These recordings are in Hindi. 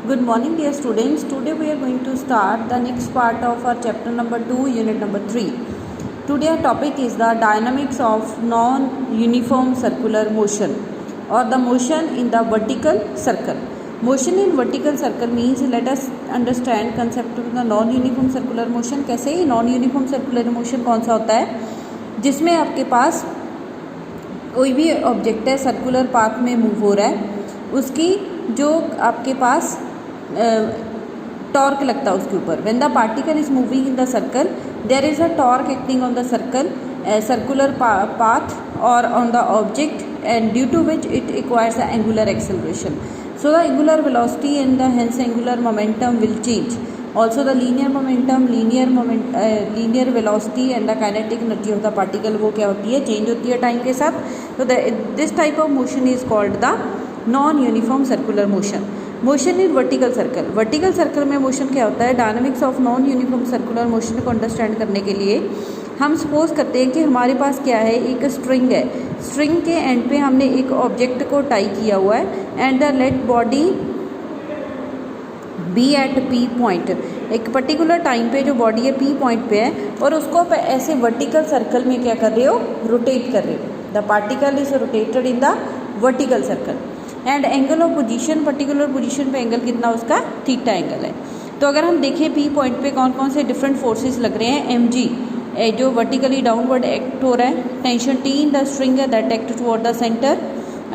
Good morning, dear students. Today we are going to start the next part of our chapter number 2, unit number 3. Today our topic is the dynamics of non-uniform circular motion or the motion in the vertical circle. Motion in vertical circle means let us understand concept of the non-uniform circular motion. कैसे non-uniform circular motion कौन सा होता है, जिसमें आपके पास कोई भी ऑब्जेक्ट है सर्कुलर पाथ में मूव हो रहा है, उसकी जो आपके पास टॉर्क लगता है उसके ऊपर. When the particle is moving in the circle there is a torque acting on the circular path और on the object and due to which it requires the angular acceleration. So the angular velocity and the hence angular momentum will change. Also the linear momentum, linear velocity and the kinetic energy of the particle वो क्या होती है, चेंज होती है टाइम के साथ. So this type of motion is called the non-uniform circular motion. Motion in vertical circle. Vertical circle में मोशन क्या होता है, dynamics of non uniform circular motion को अंडरस्टैंड करने के लिए हम सपोज करते हैं कि हमारे पास क्या है, एक स्ट्रिंग है. स्ट्रिंग के एंड पे हमने एक ऑब्जेक्ट को टाई किया हुआ है and the let body be at P point. एक पर्टिकुलर टाइम पे जो बॉडी है पी पॉइंट पे है और उसको आप ऐसे वर्टिकल सर्कल में क्या कर रहे हो, रोटेट कर रहे हो. The particle is rotated in the vertical circle and angle of position, particular position पे एंगल कितना उसका, थीटा एंगल है. तो अगर हम देखें पी पॉइंट पे कौन कौन से डिफरेंट फोर्सेस लग रहे हैं, एम जी जो वर्टिकली डाउनवर्ड एक्ट हो रहा है, tension T in the string है that act toward the centre.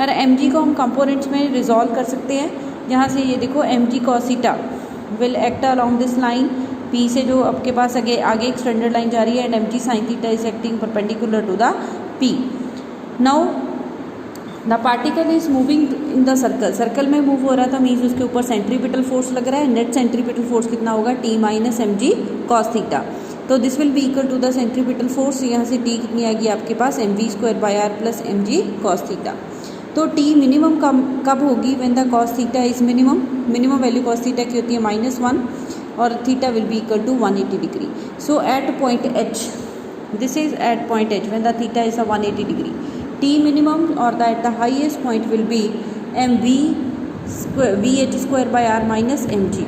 और एम जी को हम कंपोनेंट्स में रिजॉल्व कर सकते हैं, जहाँ से ये देखो m g cos theta will act along this line. P से जो आपके पास आगे एक स्टैंडर्ड लाइन जा रही है and m g sine theta is acting perpendicular to the P. Now the particle is moving in the circle में मूव हो रहा था, मीन्स उसके ऊपर सेंट्रीपिटल फोर्स लग रहा है. नेट सेंट्रीपिटल फोर्स कितना होगा, T minus m g cos theta. तो this will be equal to the centripetal force. यहाँ से टी कितनी आएगी आपके पास, m v square by r plus m g cos theta. तो टी मिनिमम कब होगी, when the cos theta is minimum value cos theta की होती है -1 और theta will be equal to 180 degree. So at point H, this is at point H when the theta is 180 degree. T minimum or the at the highest point will be mv square vh square by r minus mg.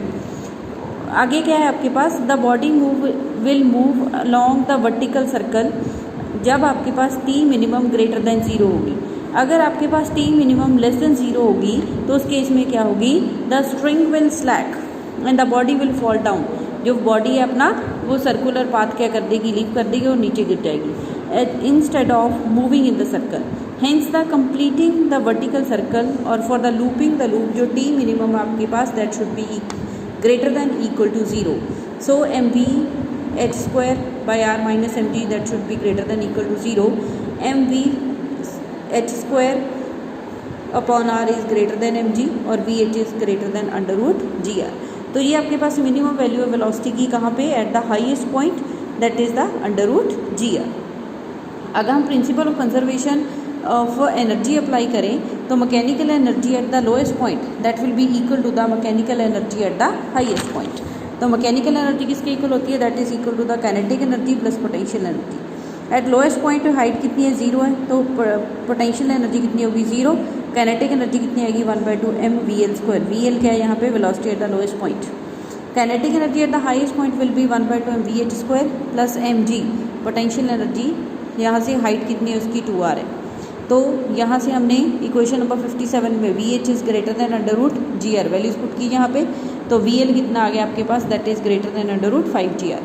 आगे क्या है आपके पास, the body will move along the vertical circle जब आपके पास T मिनिमम ग्रेटर देन 0 होगी. अगर आपके पास T मिनिमम लेस देन 0 होगी तो उस केस में क्या होगी, the string will slack and the body will fall down. जो बॉडी है अपना वो सर्कुलर पाथ क्या कर देगी, लीव कर देगी और नीचे गिर जाएगी instead of moving in the circle. Hence the completing the vertical circle or for the looping the loop जो T minimum आपके पास that should be greater than equal to 0. So mv h square by r minus mg that should be greater than equal to 0. mv h square upon r is greater than mg और vh is greater than under root gr. तो ये आपके पास मिनिमम वैल्यू ऑफ वेलोसिटी की कहाँ पे, at the highest point that is the under root gr. अगर हम principle of conservation of energy apply करें तो mechanical energy at the lowest point that will be equal to the mechanical energy at the highest point. तो मैकेनिकल एनर्जी किसके इक्वल होती है, that is equal to the kinetic energy plus potential energy. At lowest point height कितनी है, 0 है, तो पोटेंशियल एनर्जी कितनी होगी, 0. काइनेटिक एनर्जी कितनी आएगी, 1/2 m v l square. V l क्या है यहाँ पे, velocity at the lowest point. Kinetic energy at the highest point will be 1/2 m v h square plus m g. Potential energy यहाँ से हाइट कितनी है उसकी 2r है. तो यहाँ से हमने इक्वेशन नंबर 57 में v h is greater than under root g r values put की यहाँ पे. तो वी एल कितना आ गया आपके पास, that is greater than under root 5gr.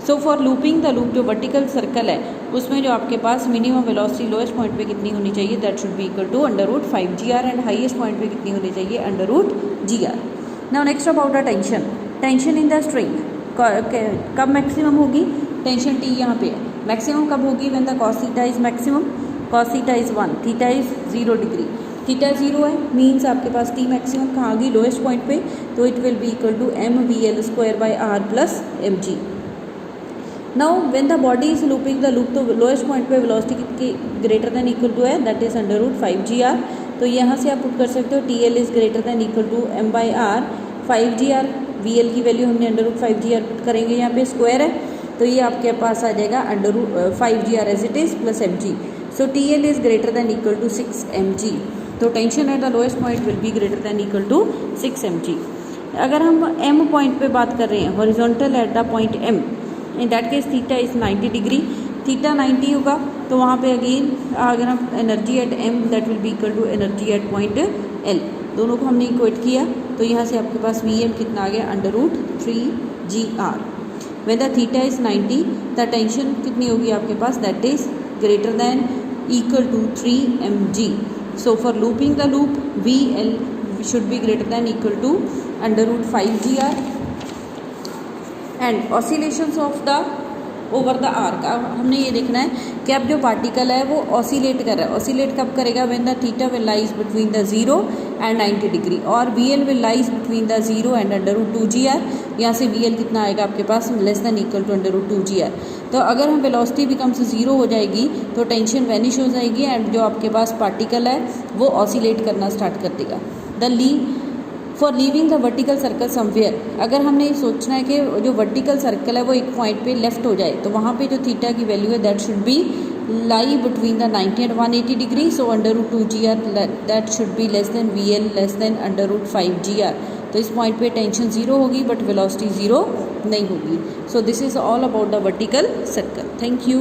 So for looping the loop जो वर्टिकल सर्कल है उसमें जो आपके पास मिनिमम वेलोसिटी लोएस्ट पॉइंट पे कितनी होनी चाहिए, that should be equal to under root 5gr and highest point पे कितनी होनी चाहिए, under root gr. Now next about the tension. Tension in the string कब मैक्सिमम होगी, टेंशन टी यहाँ पे है. मैक्सिमम कब होगी, when the cos theta is maximum, cos theta is 1, theta is 0 degree. Theta 0 है मीन्स आपके पास टी मैक्सिमम कहाँ होगी, लोएस्ट पॉइंट पे. तो it will be equal to m v l square by r plus m g. Now when the body is looping the loop तो लोएस्ट पॉइंट पे वेलोसिटी कितनी ग्रेटर देन इक्वल टू है, that is under root 5gr. तो यहाँ से आप पुट कर सकते हो T l is greater than equal to m by r. 5gr v l की वैल्यू हमने अंडर रूट 5gr पुट करेंगे, यहाँ पे स्क्वायर है तो ये आपके पास आ जाएगा under root 5gr as it is plus m g. So T l is greater than equal to 6 mg. तो tension at the lowest point will be greater than equal to 6 mg. अगर हम एम पॉइंट पे बात कर रहे हैं, horizontal at the point M, in that case theta is 90 degree, theta 90 होगा तो वहाँ पे अगेन अगर हम energy at M that will be equal to energy at point L, दोनों को हमने इक्वेट किया तो यहाँ से आपके पास वी एम कितना आ गया, √3 GR। When the theta is 90 the tension कितनी होगी आपके पास, that is greater than equal to 3 mg। So for looping the loop v L should be greater than equal to √5 GR and oscillations of the over the arc। अब हमने ये देखना है कि अब जो पार्टिकल है वो ऑसिलेट कर रहा है, ऑसिलेट कब करेगा, when the theta will lies between the 0 and 90 degree, और v L will lies between the 0 and √2 GR। यहाँ से वी एल कितना आएगा आपके पास, less than equal to √2 GR। तो अगर हम वेलोसिटी बिकम्स 0 हो जाएगी तो टेंशन वैनिश हो जाएगी एंड जो आपके पास पार्टिकल है वो ऑसिलेट करना स्टार्ट कर देगा। For leaving the vertical circle somewhere, अगर हमने सोचना है कि जो वर्टिकल सर्कल है वो एक पॉइंट पे लेफ्ट हो जाए तो वहाँ पे जो थीटा की वैल्यू है that should B lie between the 90 and 180 degree. So √2 GR that should be less than V L less than √5 GR। तो इस पॉइंट पे टेंशन 0 होगी बट वेलोसिटी 0 नहीं होगी। So this is all about the vertical circle. Thank you.